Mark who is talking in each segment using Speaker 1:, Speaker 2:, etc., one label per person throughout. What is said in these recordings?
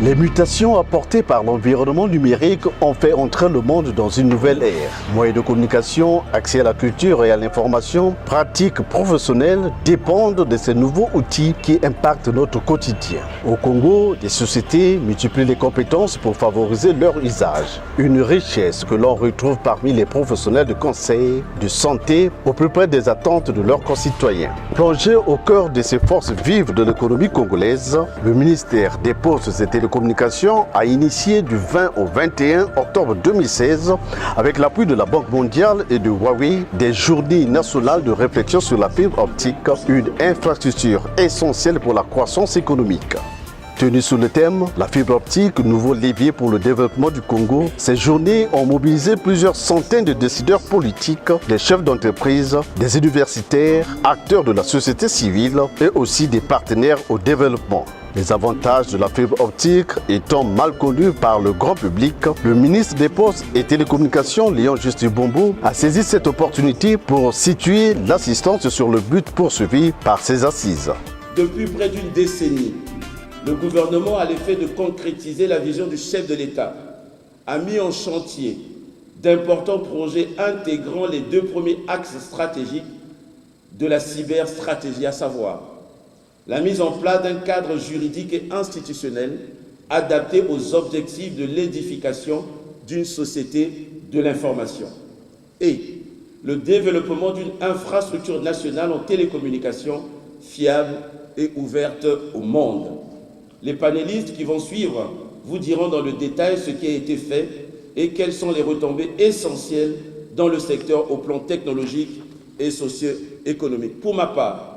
Speaker 1: Les mutations apportées par l'environnement numérique ont fait entrer le monde dans une nouvelle ère. Moyens de communication, accès à la culture et à l'information, pratiques professionnelles dépendent de ces nouveaux outils qui impactent notre quotidien. Au Congo, des sociétés multiplient les compétences pour favoriser leur usage. Une richesse que l'on retrouve parmi les professionnels de conseil, de santé, au plus près des attentes de leurs concitoyens. Plongé au cœur de ces forces vives de l'économie congolaise, le ministère des Postes et Télécommunications a initié du 20 au 21 octobre 2016, avec l'appui de la Banque mondiale et de Huawei, des journées nationales de réflexion sur la fibre optique, une infrastructure essentielle pour la croissance économique. Tenues sous le thème « La fibre optique, nouveau levier pour le développement du Congo », ces journées ont mobilisé plusieurs centaines de décideurs politiques, des chefs d'entreprise, des universitaires, acteurs de la société civile et aussi des partenaires au développement. Les avantages de la fibre optique étant mal connus par le grand public, le ministre des Postes et Télécommunications, Léon Justin Bombo, a saisi cette opportunité pour situer l'assistance sur le but poursuivi par ces assises.
Speaker 2: Depuis près d'une décennie, le gouvernement, à l'effet de concrétiser la vision du chef de l'État, a mis en chantier d'importants projets intégrant les deux premiers axes stratégiques de la cyberstratégie, à savoir la mise en place d'un cadre juridique et institutionnel adapté aux objectifs de l'édification d'une société de l'information et le développement d'une infrastructure nationale en télécommunications fiable et ouverte au monde. Les panélistes qui vont suivre vous diront dans le détail ce qui a été fait et quelles sont les retombées essentielles dans le secteur au plan technologique et socio-économique. Pour ma part,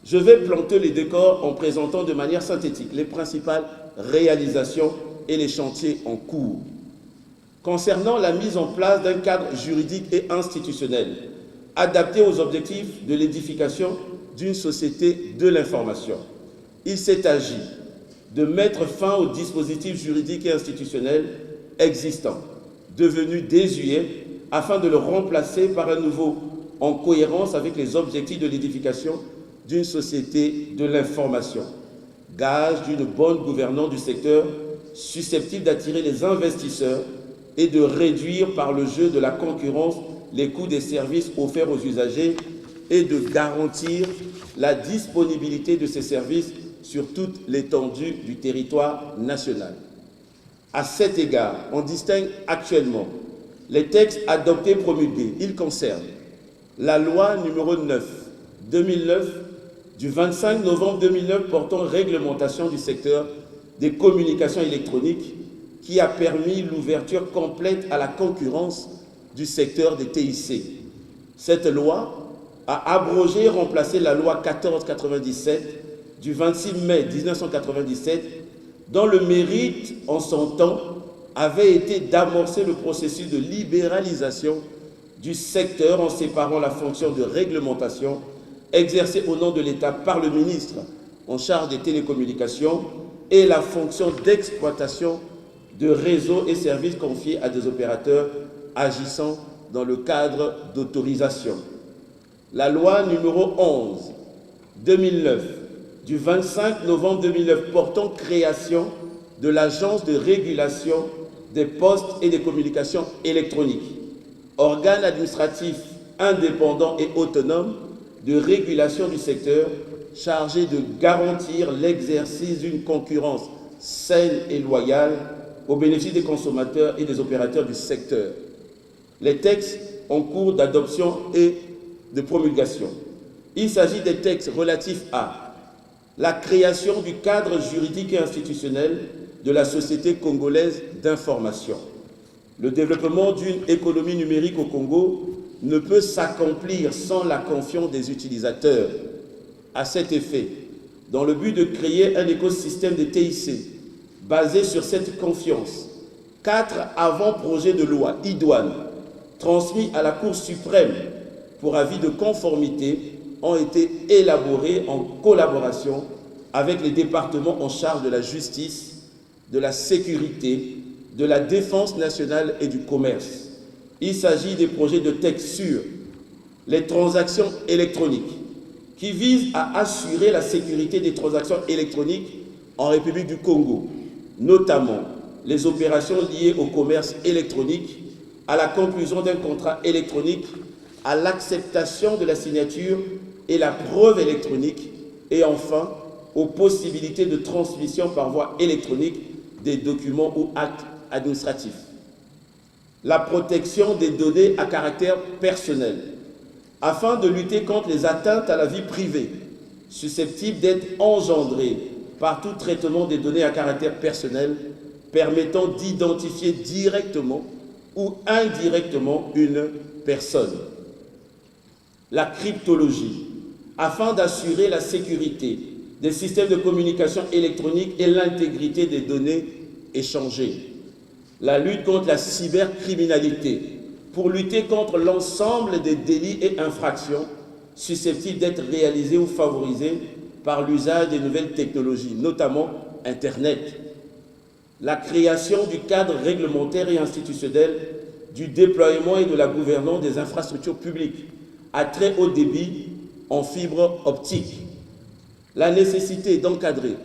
Speaker 2: je vais planter les décors en présentant de manière synthétique les principales réalisations et les chantiers en cours. Concernant la mise en place d'un cadre juridique et institutionnel adapté aux objectifs de l'édification d'une société de l'information, il s'est agi de mettre fin aux dispositifs juridiques et institutionnels existants, devenus désuets, afin de le remplacer par un nouveau en cohérence avec les objectifs de l'édification d'une société de l'information, gage d'une bonne gouvernance du secteur susceptible d'attirer les investisseurs et de réduire par le jeu de la concurrence les coûts des services offerts aux usagers et de garantir la disponibilité de ces services sur toute l'étendue du territoire national. À cet égard, on distingue actuellement les textes adoptés et promulgués. Ils concernent la loi numéro 9/2009 du 25 novembre 2009 portant réglementation du secteur des communications électroniques qui a permis l'ouverture complète à la concurrence du secteur des TIC. Cette loi a abrogé et remplacé la loi 1497 du 26 mai 1997 dont le mérite en son temps avait été d'amorcer le processus de libéralisation du secteur en séparant la fonction de réglementation exercée au nom de l'État par le ministre en charge des télécommunications et la fonction d'exploitation de réseaux et services confiés à des opérateurs agissant dans le cadre d'autorisation. La loi numéro 11/2009 du 25 novembre 2009 portant création de l'Agence de régulation des postes et des communications électroniques, organe administratif indépendant et autonome de régulation du secteur chargé de garantir l'exercice d'une concurrence saine et loyale au bénéfice des consommateurs et des opérateurs du secteur. Les textes en cours d'adoption et de promulgation. Il s'agit des textes relatifs à la création du cadre juridique et institutionnel de la Société congolaise d'information. Le développement d'une économie numérique au Congo ne peut s'accomplir sans la confiance des utilisateurs. À cet effet, dans le but de créer un écosystème de TIC basé sur cette confiance, 4 avant-projets de loi idoines transmis à la Cour suprême pour avis de conformité ont été élaborés en collaboration avec les départements en charge de la justice, de la sécurité, de la défense nationale et du commerce. Il s'agit des projets de texte sur les transactions électroniques qui visent à assurer la sécurité des transactions électroniques en République du Congo, notamment les opérations liées au commerce électronique, à la conclusion d'un contrat électronique, à l'acceptation de la signature et la preuve électronique, et enfin aux possibilités de transmission par voie électronique des documents ou actes administratifs. La protection des données à caractère personnel, afin de lutter contre les atteintes à la vie privée susceptibles d'être engendrées par tout traitement des données à caractère personnel permettant d'identifier directement ou indirectement une personne. La cryptologie, afin d'assurer la sécurité des systèmes de communication électronique et l'intégrité des données échangées. La lutte contre la cybercriminalité, pour lutter contre l'ensemble des délits et infractions susceptibles d'être réalisés ou favorisés par l'usage des nouvelles technologies, notamment Internet. La création du cadre réglementaire et institutionnel du déploiement et de la gouvernance des infrastructures publiques à très haut débit en fibre optique. La nécessité d'encadrer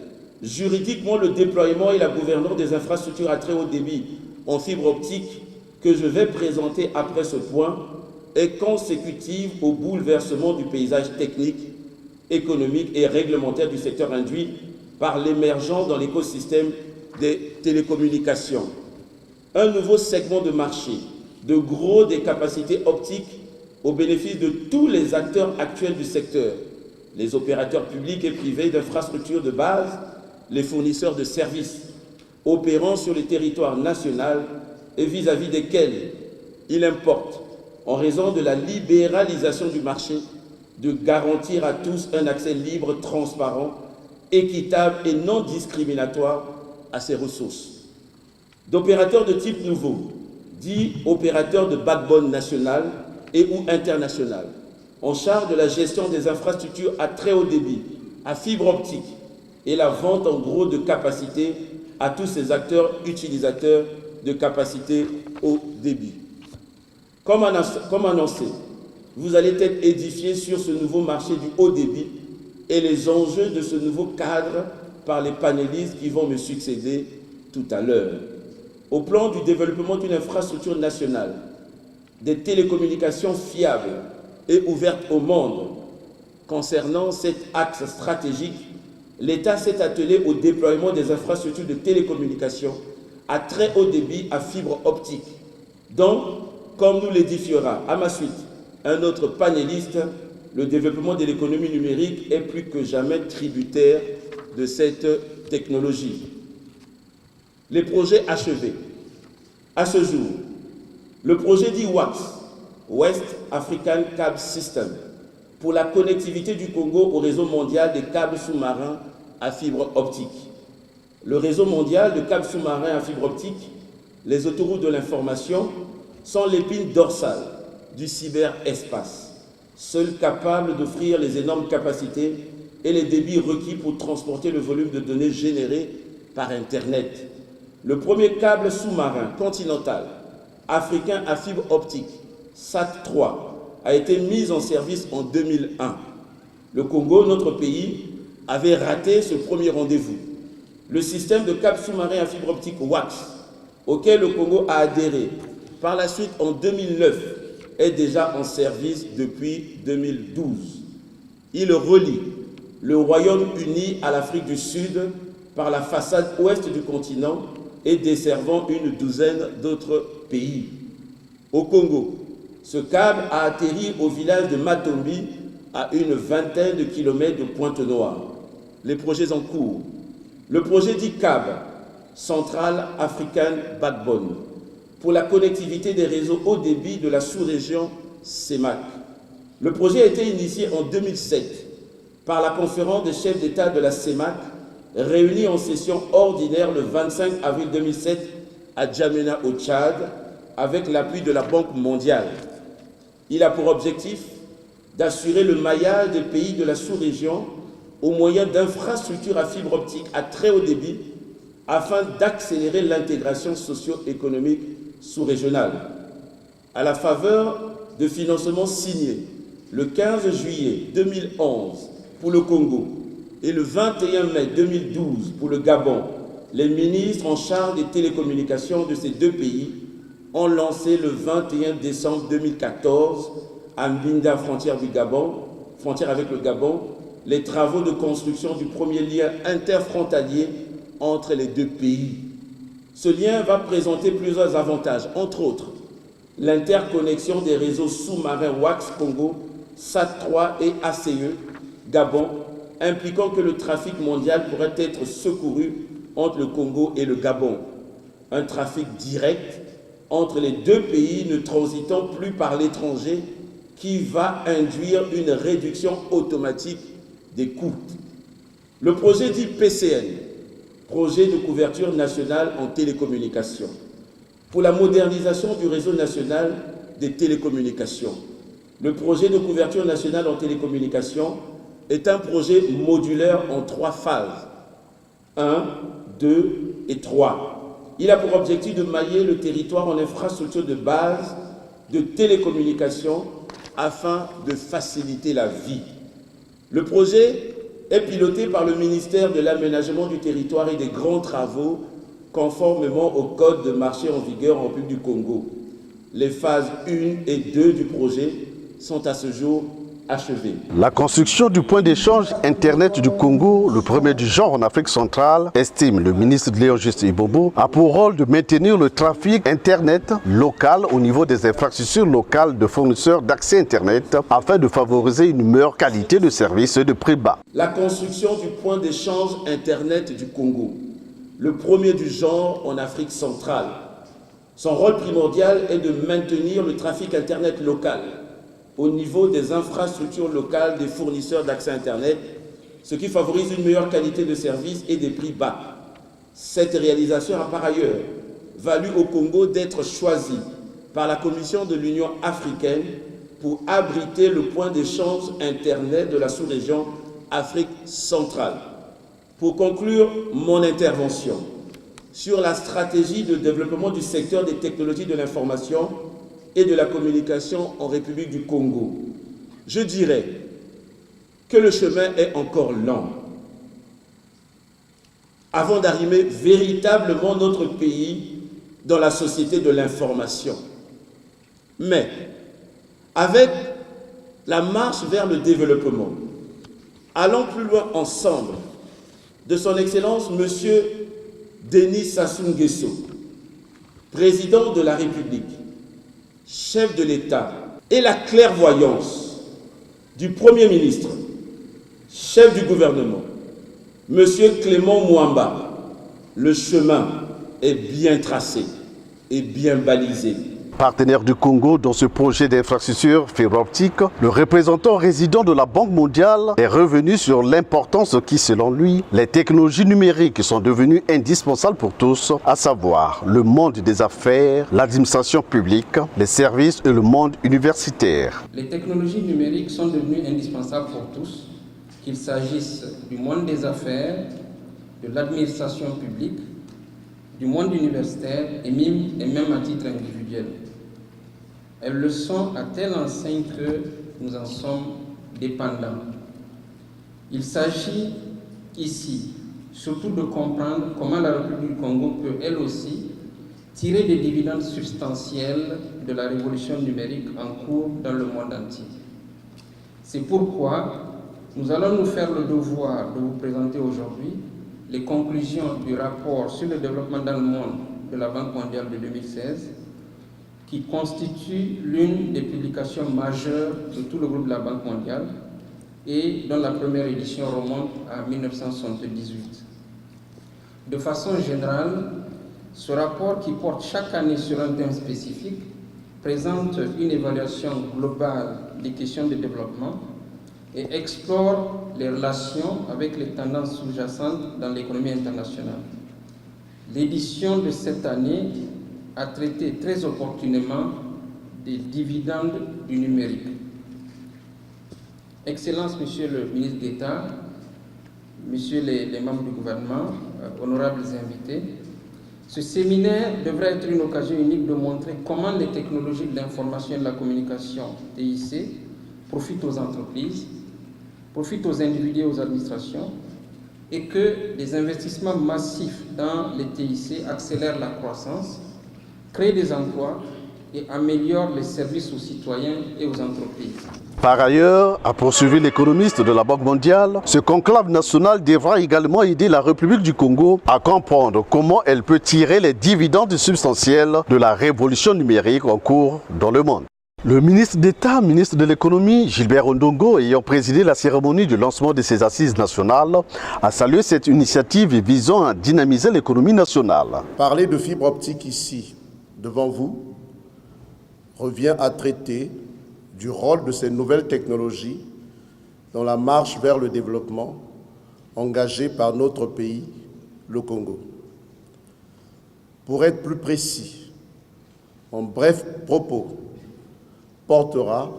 Speaker 2: juridiquement le déploiement et la gouvernance des infrastructures à très haut débit en fibre optique que je vais présenter après ce point est consécutive au bouleversement du paysage technique, économique et réglementaire du secteur induit par l'émergence dans l'écosystème des télécommunications. Un nouveau segment de marché, de gros des capacités optiques au bénéfice de tous les acteurs actuels du secteur, les opérateurs publics et privés d'infrastructures de base, les fournisseurs de services opérant sur le territoire national et vis-à-vis desquels il importe, en raison de la libéralisation du marché, de garantir à tous un accès libre, transparent, équitable et non discriminatoire à ces ressources. D'opérateurs de type nouveau, dits opérateurs de backbone national et ou international, en charge de la gestion des infrastructures à très haut débit, à fibre optique et la vente en gros de capacités à tous ces acteurs utilisateurs de capacités haut débit. Comme annoncé, vous allez être édifiés sur ce nouveau marché du haut débit et les enjeux de ce nouveau cadre par les panélistes qui vont me succéder tout à l'heure. Au plan du développement d'une infrastructure nationale, des télécommunications fiables et ouvertes au monde, concernant cet axe stratégique, l'État s'est attelé au déploiement des infrastructures de télécommunications à très haut débit à fibre optique, dont, comme nous l'édifiera à ma suite un autre panéliste, le développement de l'économie numérique est plus que jamais tributaire de cette technologie. Les projets achevés. À ce jour, le projet dit WACS, West African Cable System, pour la connectivité du Congo au réseau mondial des câbles sous-marins à fibre optique. Le réseau mondial de câbles sous-marins à fibre optique, les autoroutes de l'information, sont l'épine dorsale du cyberespace, seul capable d'offrir les énormes capacités et les débits requis pour transporter le volume de données générées par Internet. Le premier câble sous-marin continental africain à fibre optique, SAT-3, a été mis en service en 2001. Le Congo, notre pays, avait raté ce premier rendez-vous. Le système de câbles sous-marins à fibre optique WACS, auquel le Congo a adhéré par la suite en 2009, est déjà en service depuis 2012. Il relie le Royaume-Uni à l'Afrique du Sud par la façade ouest du continent et desservant une douzaine d'autres pays. Au Congo, ce câble a atterri au village de Matombi, à une vingtaine de kilomètres de Pointe-Noire. Les projets en cours. Le projet dit CAB, Central African Backbone, pour la connectivité des réseaux haut débit de la sous-région CEMAC. Le projet a été initié en 2007 par la conférence des chefs d'État de la CEMAC, réunie en session ordinaire le 25 avril 2007 à Djamena au Tchad, avec l'appui de la Banque mondiale. Il a pour objectif d'assurer le maillage des pays de la sous-région au moyen d'infrastructures à fibre optique à très haut débit afin d'accélérer l'intégration socio-économique sous-régionale. À la faveur de financements signés le 15 juillet 2011 pour le Congo et le 21 mai 2012 pour le Gabon, les ministres en charge des télécommunications de ces deux pays ont lancé le 21 décembre 2014 à Mbinda, frontière avec le Gabon, les travaux de construction du premier lien interfrontalier entre les deux pays. Ce lien va présenter plusieurs avantages, entre autres l'interconnexion des réseaux sous-marins WAX Congo, SAT3 et ACE Gabon, impliquant que le trafic mondial pourrait être secouru entre le Congo et le Gabon. Un trafic direct entre les deux pays ne transitant plus par l'étranger qui va induire une réduction automatique des coûts. Le projet dit PCN, Projet de couverture nationale en télécommunications, pour la modernisation du réseau national des télécommunications. Le projet de couverture nationale en télécommunications est un projet modulaire en 3 phases, 1, 2 et 3. Il a pour objectif de mailler le territoire en infrastructure de base de télécommunications afin de faciliter la vie. Le projet est piloté par le ministère de l'Aménagement du territoire et des grands travaux conformément au code de marché en vigueur en République du Congo. Les phases 1 et 2 du projet sont à ce jour achevées.
Speaker 1: La construction du point d'échange Internet du Congo, le premier du genre en Afrique centrale, estime le ministre Léon-Juste Ibobo, a pour rôle de maintenir le trafic Internet local au niveau des infrastructures locales de fournisseurs d'accès Internet afin de favoriser une meilleure qualité de service et de prix bas.
Speaker 2: La construction du point d'échange Internet du Congo, le premier du genre en Afrique centrale. Son rôle primordial est de maintenir le trafic Internet local au niveau des infrastructures locales des fournisseurs d'accès Internet, ce qui favorise une meilleure qualité de service et des prix bas. Cette réalisation a par ailleurs valu au Congo d'être choisi par la Commission de l'Union africaine pour abriter le point d'échange Internet de la sous-région Afrique centrale. Pour conclure mon intervention sur la stratégie de développement du secteur des technologies de l'information et de la communication en République du Congo, je dirais que le chemin est encore lent avant d'arrimer véritablement notre pays dans la société de l'information. Mais avec la marche vers le développement, allons plus loin ensemble de son Excellence Monsieur Denis Sassou Nguesso, président de la République, chef de l'État, et la clairvoyance du Premier ministre, chef du gouvernement, M. Clément Mwamba, le chemin est bien tracé et bien balisé.
Speaker 1: Partenaire du Congo dans ce projet d'infrastructure fibre optique, le représentant résident de la Banque mondiale est revenu sur l'importance qui, selon lui, les technologies numériques sont devenues indispensables pour tous, à savoir le monde des affaires, l'administration publique, les services et le monde universitaire.
Speaker 3: Les technologies numériques sont devenues indispensables pour tous, qu'il s'agisse du monde des affaires, de l'administration publique, du monde universitaire et même à titre individuel. Elles le sont à telle enseigne que nous en sommes dépendants. Il s'agit ici surtout de comprendre comment la République du Congo peut elle aussi tirer des dividendes substantiels de la révolution numérique en cours dans le monde entier. C'est pourquoi nous allons nous faire le devoir de vous présenter aujourd'hui les conclusions du rapport sur le développement dans le monde de la Banque mondiale de 2016, qui constitue l'une des publications majeures de tout le groupe de la Banque mondiale et dont la première édition remonte à 1978. De façon générale, ce rapport, qui porte chaque année sur un thème spécifique, présente une évaluation globale des questions de développement et explore les relations avec les tendances sous-jacentes dans l'économie internationale. L'édition de cette année a traité très opportunément des dividendes du numérique. Excellences, Monsieur le ministre d'État, Messieurs les membres du gouvernement, honorables invités, ce séminaire devrait être une occasion unique de montrer comment les technologies de l'information et de la communication, TIC, profitent aux entreprises, profitent aux individus et aux administrations, et que les investissements massifs dans les TIC accélèrent la croissance, créent des emplois et améliorent les services aux citoyens et aux entreprises.
Speaker 1: Par ailleurs, a poursuivi l'économiste de la Banque mondiale, ce conclave national devra également aider la République du Congo à comprendre comment elle peut tirer les dividendes substantiels de la révolution numérique en cours dans le monde. Le ministre d'État, ministre de l'économie, Gilbert Ondongo, ayant présidé la cérémonie de lancement de ces assises nationales, a salué cette initiative visant à dynamiser l'économie nationale.
Speaker 4: Parler de fibre optique ici, devant vous, revient à traiter du rôle de ces nouvelles technologies dans la marche vers le développement engagée par notre pays, le Congo. Pour être plus précis, mon bref propos portera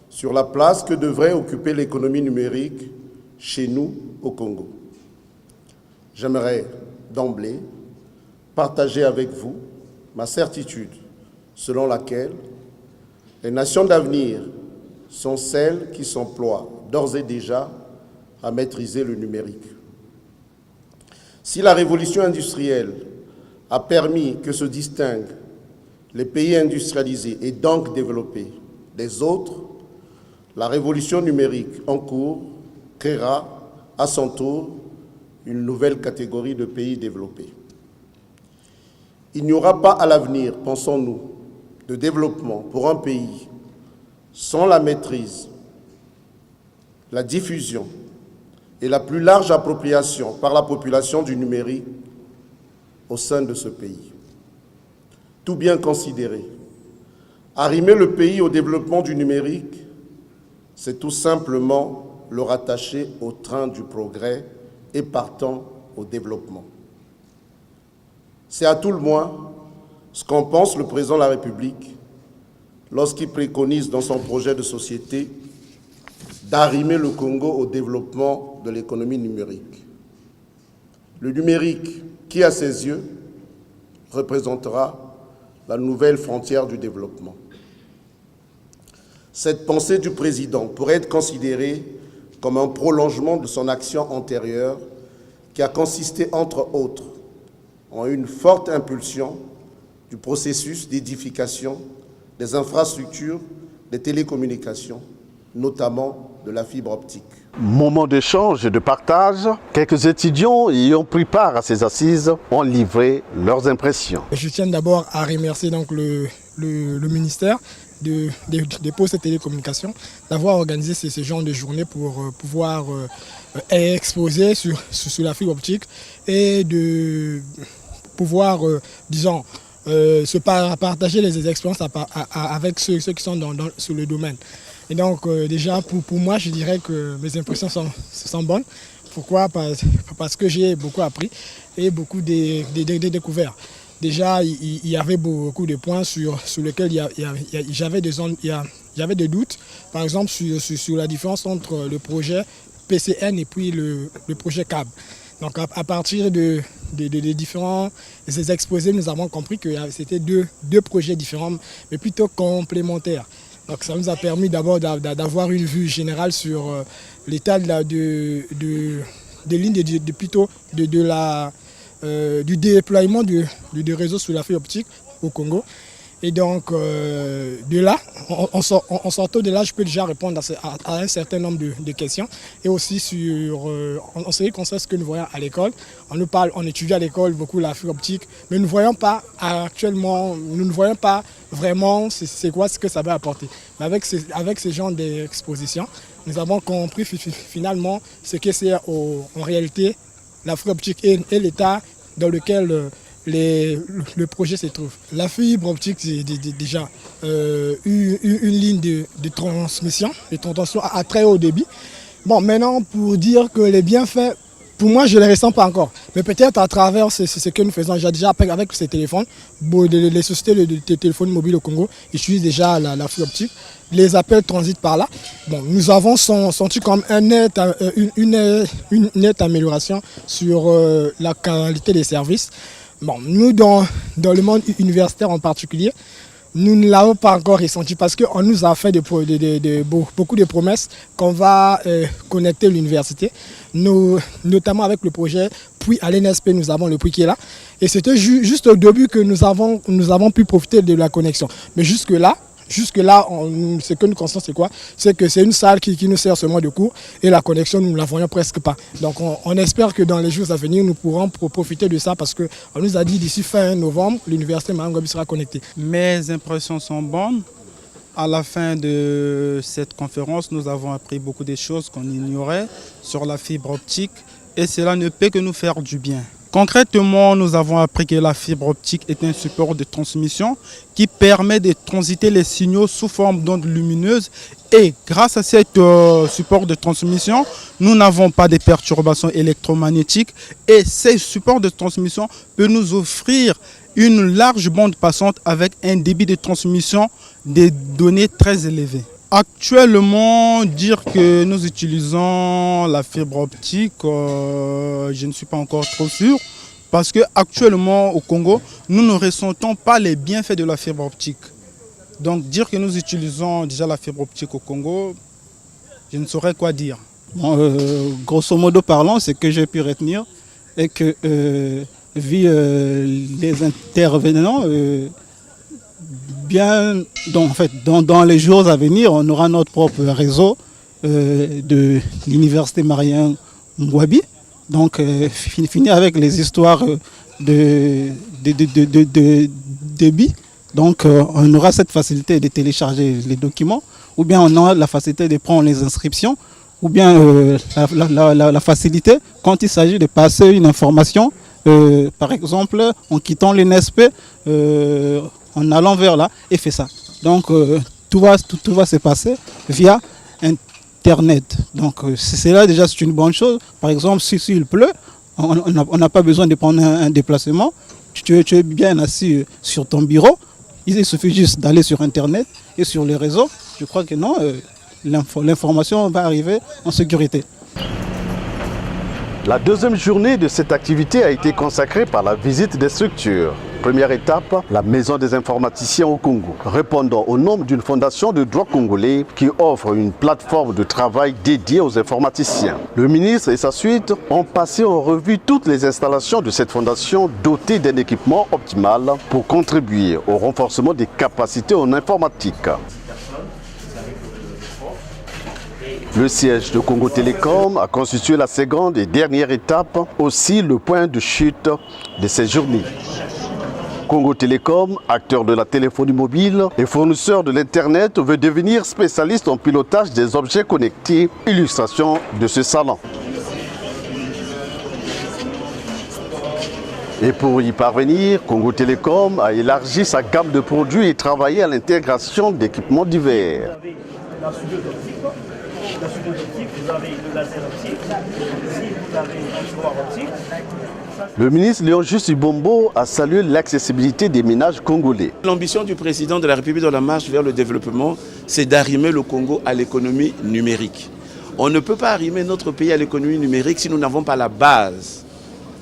Speaker 4: sur la place que devrait occuper l'économie numérique chez nous au Congo. J'aimerais d'emblée partager avec vous ma certitude selon laquelle les nations d'avenir sont celles qui s'emploient d'ores et déjà à maîtriser le numérique. Si la révolution industrielle a permis que se distinguent les pays industrialisés et donc développés des autres, la révolution numérique en cours créera à son tour une nouvelle catégorie de pays développés. Il n'y aura pas à l'avenir, pensons-nous, de développement pour un pays sans la maîtrise, la diffusion et la plus large appropriation par la population du numérique au sein de ce pays. Tout bien considéré, arrimer le pays au développement du numérique, c'est tout simplement le rattacher au train du progrès et partant au développement. C'est à tout le moins ce qu'en pense le président de la République lorsqu'il préconise dans son projet de société d'arrimer le Congo au développement de l'économie numérique. Le numérique, qui à ses yeux représentera la nouvelle frontière du développement. Cette pensée du président pourrait être considérée comme un prolongement de son action antérieure qui a consisté, entre autres, en une forte impulsion du processus d'édification des infrastructures des télécommunications, notamment de la fibre optique.
Speaker 1: Moment d'échange et de partage, quelques étudiants ayant pris part à ces assises ont livré leurs impressions.
Speaker 5: Je tiens d'abord à remercier donc le ministère des Postes et Télécommunications d'avoir organisé ce genre de journée pour pouvoir exposer sur la fibre optique et de pouvoir, disons, se partager les expériences avec ceux qui sont sur le domaine. Et donc déjà pour moi je dirais que mes impressions sont bonnes. Pourquoi? Parce que j'ai beaucoup appris et beaucoup découvert. Déjà il y avait beaucoup de points sur lesquels j'avais des doutes. Par exemple sur la différence entre le projet PCN et puis le projet CAB. Donc à partir de différents exposés, nous avons compris que c'était deux projets différents, mais plutôt complémentaires. Donc ça nous a permis d'abord d'avoir une vue générale sur l'état du déploiement du réseau sur la fibre optique au Congo. Et donc de là, en sortant de là, je peux déjà répondre à un certain nombre de questions. Et aussi en ce qui concerne ce que nous voyons à l'école. On étudie à l'école beaucoup la fibre optique, mais nous ne voyons pas actuellement, nous ne voyons pas vraiment c'est quoi ce que ça va apporter. Mais avec ce genre d'exposition, nous avons compris finalement ce que c'est en réalité la fibre optique et l'état dans lequel le projet se trouve. La fibre optique, c'est déjà une ligne de transmission à très haut débit. Bon, maintenant, pour dire que les bienfaits, pour moi, je ne les ressens pas encore. Mais peut-être à travers ce que nous faisons déjà avec ces téléphones, les sociétés de téléphonie mobile au Congo utilisent déjà la fibre optique. Les appels transitent par là. Bon, nous avons senti comme une nette amélioration sur la qualité des services. Bon, nous, dans le monde universitaire en particulier, nous ne l'avons pas encore ressenti parce qu'on nous a fait beaucoup de promesses qu'on va connecter l'université, notamment avec le projet Puits à l'NSP, nous avons le puits qui est là. Et c'était juste au début que nous avons pu profiter de la connexion. Mais jusque-là, ce que nous constatons, c'est quoi? C'est que c'est une salle qui nous sert seulement de cours et la connexion, nous ne la voyons presque pas. Donc on espère que dans les jours à venir, nous pourrons profiter de ça parce qu'on nous a dit d'ici fin novembre, l'université Mariam Ngouabi sera connectée.
Speaker 6: Mes impressions sont bonnes. À la fin de cette conférence, nous avons appris beaucoup de choses qu'on ignorait sur la fibre optique et cela ne peut que nous faire du bien. Concrètement, nous avons appris que la fibre optique est un support de transmission qui permet de transiter les signaux sous forme d'ondes lumineuses et grâce à ce support de transmission, nous n'avons pas de perturbations électromagnétiques et ce support de transmission peut nous offrir une large bande passante avec un débit de transmission des données très élevé. Actuellement, dire que nous utilisons la fibre optique, je ne suis pas encore trop sûr. Parce qu'actuellement au Congo, nous ne ressentons pas les bienfaits de la fibre optique. Donc dire que nous utilisons déjà la fibre optique au Congo, je ne saurais quoi dire.
Speaker 7: Bon, grosso modo parlant, ce que j'ai pu retenir est que vu les intervenants, dans les jours à venir, on aura notre propre réseau de l'université Mariam Ngouabi. Donc, fini avec les histoires de débit. Donc, on aura cette facilité de télécharger les documents, ou bien on aura la facilité de prendre les inscriptions, ou bien la facilité quand il s'agit de passer une information, par exemple, en quittant l'INSP, en allant vers là, et fait ça. Donc, tout va se passer via Internet. Donc c'est là déjà c'est une bonne chose. Par exemple, s'il pleut, on n'a pas besoin de prendre un déplacement. Tu es bien assis sur ton bureau. Il suffit juste d'aller sur Internet et sur les réseaux. Je crois que non, l'information va arriver en sécurité.
Speaker 1: La deuxième journée de cette activité a été consacrée par la visite des structures. Première étape, la Maison des informaticiens au Congo, répondant au nom d'une fondation de droit congolais qui offre une plateforme de travail dédiée aux informaticiens. Le ministre et sa suite ont passé en revue toutes les installations de cette fondation dotée d'un équipement optimal pour contribuer au renforcement des capacités en informatique. Le siège de Congo Télécom a constitué la seconde et dernière étape, aussi le point de chute de ces journées. Congo Télécom, acteur de la téléphonie mobile et fournisseur de l'Internet, veut devenir spécialiste en pilotage des objets connectés, illustration de ce salon. Et pour y parvenir, Congo Télécom a élargi sa gamme de produits et travaillé à l'intégration d'équipements divers.
Speaker 8: La suite optique, vous avez le laser optique, ici vous avez un miroir optique.
Speaker 1: Le ministre Léon Justus Bombo a salué l'accessibilité des ménages congolais.
Speaker 2: L'ambition du président de la République dans la marche vers le développement, c'est d'arrimer le Congo à l'économie numérique. On ne peut pas arrimer notre pays à l'économie numérique si nous n'avons pas la base.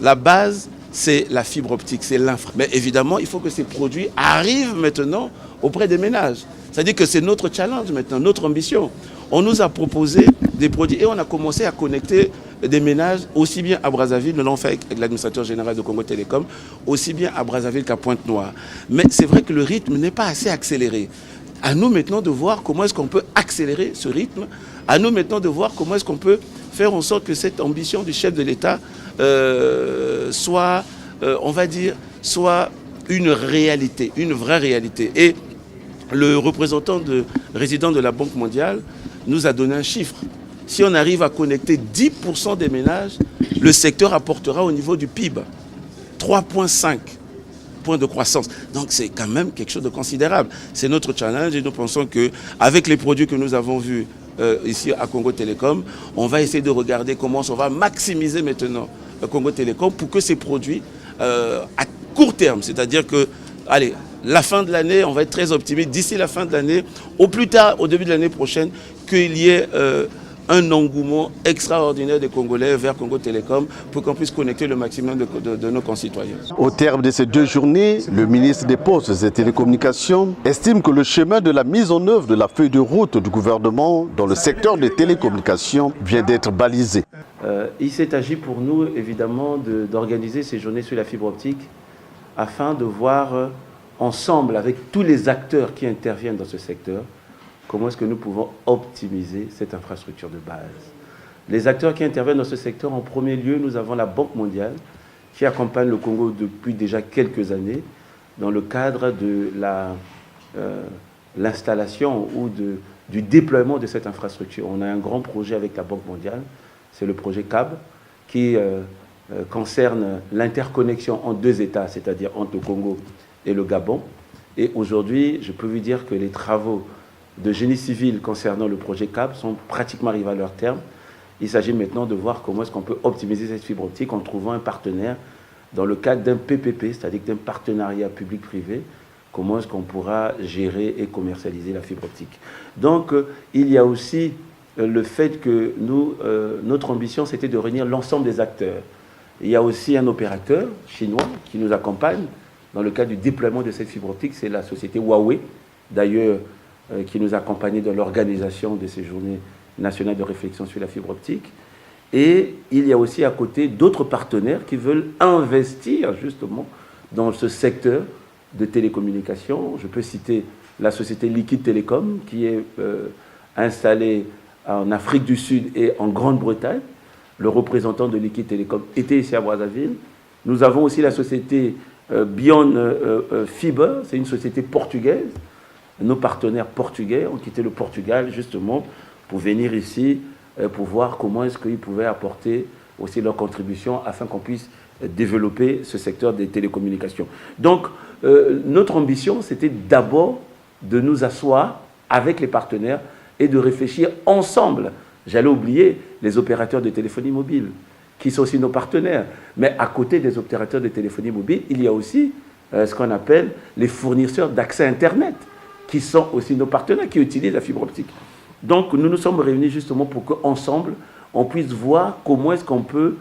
Speaker 2: La base, c'est la fibre optique, c'est l'infra. Mais évidemment, il faut que ces produits arrivent maintenant auprès des ménages. C'est-à-dire que c'est notre challenge maintenant, notre ambition. On nous a proposé des produits et on a commencé à connecter des ménages aussi bien à Brazzaville, nous l'avons fait avec l'administrateur général de Congo Télécom, aussi bien à Brazzaville qu'à Pointe-Noire. Mais c'est vrai que le rythme n'est pas assez accéléré. À nous maintenant de voir comment est-ce qu'on peut accélérer ce rythme, à nous maintenant de voir comment est-ce qu'on peut faire en sorte que cette ambition du chef de l'État soit, on va dire, soit une réalité, une vraie réalité. Et le représentant résident de la Banque mondiale nous a donné un chiffre. Si on arrive à connecter 10% des ménages, le secteur apportera au niveau du PIB 3,5 points de croissance. Donc c'est quand même quelque chose de considérable. C'est notre challenge et nous pensons qu'avec les produits que nous avons vus ici à Congo Télécom, on va essayer de regarder comment on va maximiser maintenant Congo Télécom pour que ces produits à court terme, c'est-à-dire que, allez, la fin de l'année, on va être très optimiste. D'ici la fin de l'année, au plus tard, au début de l'année prochaine, qu'il y ait un engouement extraordinaire des Congolais vers Congo Télécom pour qu'on puisse connecter le maximum de nos concitoyens.
Speaker 1: Au terme de ces 2 journées, le ministre des Postes et Télécommunications estime que le chemin de la mise en œuvre de la feuille de route du gouvernement dans le secteur des télécommunications vient d'être balisé.
Speaker 2: Il s'est agi pour nous, évidemment, d'organiser ces journées sur la fibre optique afin de voir ensemble, avec tous les acteurs qui interviennent dans ce secteur, comment est-ce que nous pouvons optimiser cette infrastructure de base. Les acteurs qui interviennent dans ce secteur, en premier lieu, nous avons la Banque mondiale qui accompagne le Congo depuis déjà quelques années dans le cadre de l'installation ou du déploiement de cette infrastructure. On a un grand projet avec la Banque mondiale, c'est le projet CAB, qui concerne l'interconnexion en 2 États, c'est-à-dire entre le Congo et le Gabon. Et aujourd'hui, je peux vous dire que les travaux de génie civil concernant le projet CAB sont pratiquement arrivés à leur terme. Il s'agit maintenant de voir comment est-ce qu'on peut optimiser cette fibre optique en trouvant un partenaire dans le cadre d'un PPP, c'est-à-dire d'un partenariat public-privé. Comment est-ce qu'on pourra gérer et commercialiser la fibre optique. Donc, il y a aussi le fait que notre ambition, c'était de réunir l'ensemble des acteurs. Il y a aussi un opérateur chinois qui nous accompagne dans le cadre du déploiement de cette fibre optique, c'est la société Huawei, d'ailleurs, qui nous a accompagnés dans l'organisation de ces journées nationales de réflexion sur la fibre optique. Et il y a aussi à côté d'autres partenaires qui veulent investir justement dans ce secteur de télécommunications. Je peux citer la société Liquid Telecom qui est installée en Afrique du Sud et en Grande-Bretagne. Le représentant de Liquid Telecom était ici à Brazzaville. Nous avons aussi la société Beyond Fiber, c'est une société portugaise. Nos partenaires portugais ont quitté le Portugal justement pour venir ici, pour voir comment est-ce qu'ils pouvaient apporter aussi leur contribution afin qu'on puisse développer ce secteur des télécommunications. Donc, notre ambition, c'était d'abord de nous asseoir avec les partenaires et de réfléchir ensemble. J'allais oublier les opérateurs de téléphonie mobile, qui sont aussi nos partenaires. Mais à côté des opérateurs de téléphonie mobile, il y a aussi ce qu'on appelle les fournisseurs d'accès Internet, qui sont aussi nos partenaires, qui utilisent la fibre optique. Donc, nous nous sommes réunis justement pour qu'ensemble, on puisse voir comment est-ce qu'on peut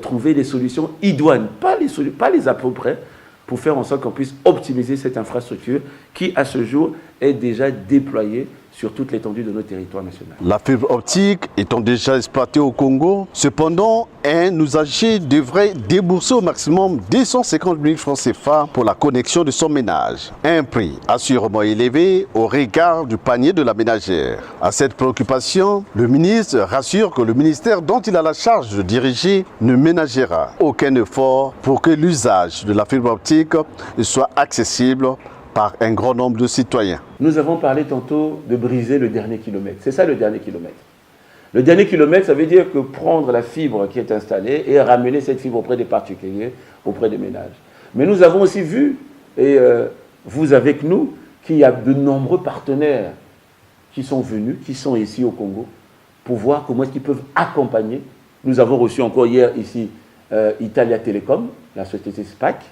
Speaker 2: trouver des solutions idoines, pas les à peu près, pour faire en sorte qu'on puisse optimiser cette infrastructure qui, à ce jour, est déjà déployée sur toute l'étendue de notre territoire national.
Speaker 1: La fibre optique étant déjà exploitée au Congo, cependant, un usager devrait débourser au maximum 250 000 francs CFA pour la connexion de son ménage. Un prix assurément élevé au regard du panier de la ménagère. À cette préoccupation, le ministre rassure que le ministère dont il a la charge de diriger ne ménagera aucun effort pour que l'usage de la fibre optique soit accessible par un grand nombre de citoyens.
Speaker 2: Nous avons parlé tantôt de briser le dernier kilomètre. C'est ça le dernier kilomètre. Le dernier kilomètre, ça veut dire que prendre la fibre qui est installée et ramener cette fibre auprès des particuliers, auprès des ménages. Mais nous avons aussi vu, et vous avec nous, qu'il y a de nombreux partenaires qui sont venus, qui sont ici au Congo, pour voir comment est-ce qu'ils peuvent accompagner. Nous avons reçu encore hier ici Italia Telecom, la société SPAC,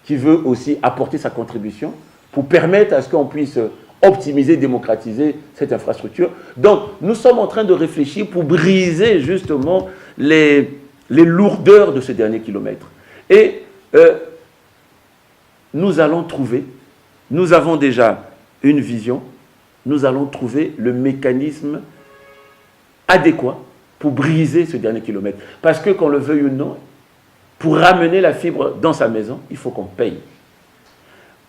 Speaker 2: qui veut aussi apporter sa contribution pour permettre à ce qu'on puisse optimiser, démocratiser cette infrastructure. Donc, nous sommes en train de réfléchir pour briser justement les lourdeurs de ce dernier kilomètre. Et nous allons trouver, nous avons déjà une vision, nous allons trouver le mécanisme adéquat pour briser ce dernier kilomètre. Parce que, qu'on le veuille ou non, pour ramener la fibre dans sa maison, il faut qu'on paye.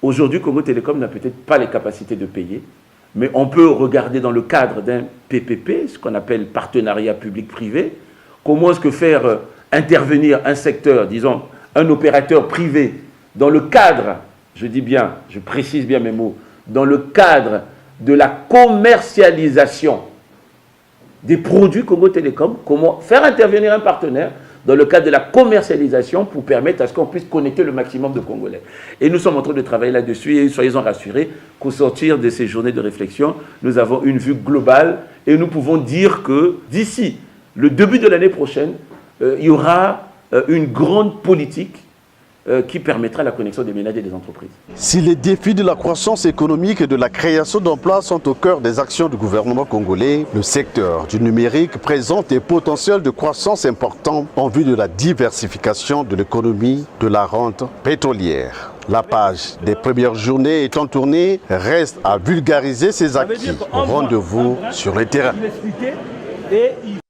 Speaker 2: Aujourd'hui, Congo Télécom n'a peut-être pas les capacités de payer, mais on peut regarder dans le cadre d'un PPP, ce qu'on appelle partenariat public-privé, comment est-ce que faire intervenir un secteur, disons, un opérateur privé, dans le cadre, je dis bien, je précise bien mes mots, dans le cadre de la commercialisation des produits Congo Télécom, comment faire intervenir un partenaire dans le cadre de la commercialisation pour permettre à ce qu'on puisse connecter le maximum de Congolais. Et nous sommes en train de travailler là-dessus et soyez-en rassurés qu'au sortir de ces journées de réflexion, nous avons une vue globale et nous pouvons dire que d'ici le début de l'année prochaine, il y aura une grande politique
Speaker 9: qui permettra la connexion des ménages et des entreprises.
Speaker 1: Si les défis de la croissance économique et de la création d'emplois sont au cœur des actions du gouvernement congolais, le secteur du numérique présente des potentiels de croissance importants en vue de la diversification de l'économie de la rente pétrolière. La page des premières journées étant tournée, reste à vulgariser ces acquis. Rendez-vous sur le terrain.
Speaker 8: Et il